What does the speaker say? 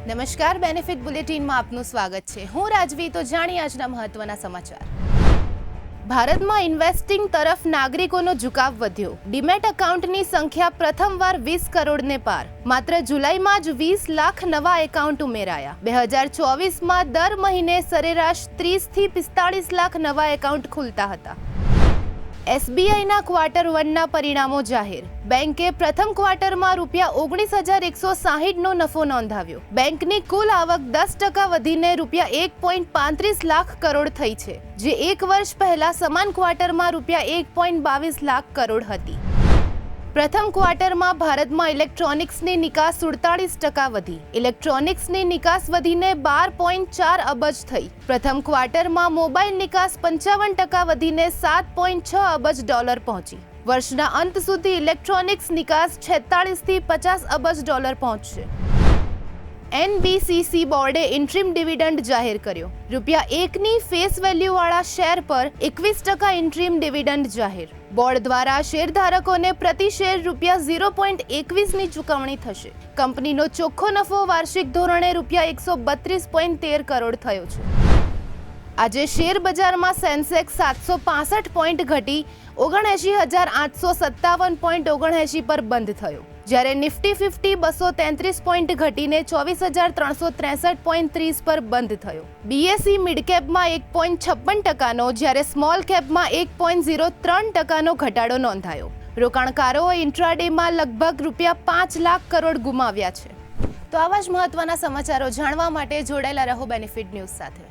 નમસ્કાર, બેનિફિટ બુલેટિનમાં આપનું સ્વાગત છે. હું રાજવી. તો જાણીએ આજના મહત્વના સમાચાર. ભારતમાં ઇન્વેસ્ટિંગ તરફ નાગરિકોનો ઝુકાવ વધ્યો. ડીમેટ એકાઉન્ટની સંખ્યા પ્રથમવાર 20 કરોડને પાર. માત્ર જુલાઈમાં જ 20 લાખ નવા એકાઉન્ટ ઉમેરાયા. 2024માં દર મહિને સરેરાશ 30 થી 45 લાખ નવા એકાઉન્ટ ખુલતા હતા. એસબીઆઈના ક્વાર્ટર 1ના પરિણામો જાહેર. બેંકે પ્રથમ ક્વાર્ટરમાં ₹19,160નો નફો નોંધાવ્યો. બેંકની કુલ આવક 10% વધીને ₹1.35 લાખ કરોડ થઈ છે, જે એક વર્ષ પહેલા સમાન ક્વાર્ટરમાં ₹1.22 લાખ કરોડ હતી. પ્રથમ ક્વાર્ટરમાં ભારતમાં ઇલેક્ટ્રોનિક્સની નિકાસ 47% વધી. ઇલેક્ટ્રોનિક્સની નિકાસ વધીને 12.4 અબજ થઈ. પ્રથમ ક્વાર્ટરમાં મોબાઈલ નિકાસ 55% વધીને $7.6 અબજ પહોંચી. વર્ષના અંત સુધી ઇલેક્ટ્રોનિક્સ નિકાસ 46 થી 50 અબજ પહોંચશે. NBCC બોર્ડે ઇન્ટ્રીમ ડિવિડન્ડ જાહેર કર્યો. ₹1ની ફેસ વેલ્યુવાળા શેર પર 21% ઇન્ટ્રીમ ડિવિડન્ડ જાહેર. બોર્ડ દ્વારા શેરધારકોને પ્રતિ શેર ₹0.21ની ચૂકવણી થશે. કંપનીનો ચોખ્ખો નફો વાર્ષિક ધોરણે ₹132.13 કરોડ થયો છે. આજે શેર બજારમાં સેન્સેક્સ 765 પોઈન્ટ ઘટી 79,857.79 પર બંધ થયો, જ્યારે નિફ્ટી 50 233 પોઈન્ટ ઘટીને 24,363.30 પર બંધ થયો. બીએસઈ મિડકેપમાં 1.56%નો, જ્યારે સ્મોલ કેપમાં 1.03%નો ઘટાડો નોંધાયો. રોકાણકારોએ ઇન્ટ્રાડેમાં લગભગ ₹5 લાખ કરોડ ગુમાવ્યા છે. તો આવા જ મહત્વના સમાચારો જાણવા માટે જોડાયેલા રહો બેનિફિટ ન્યૂઝ સાથે.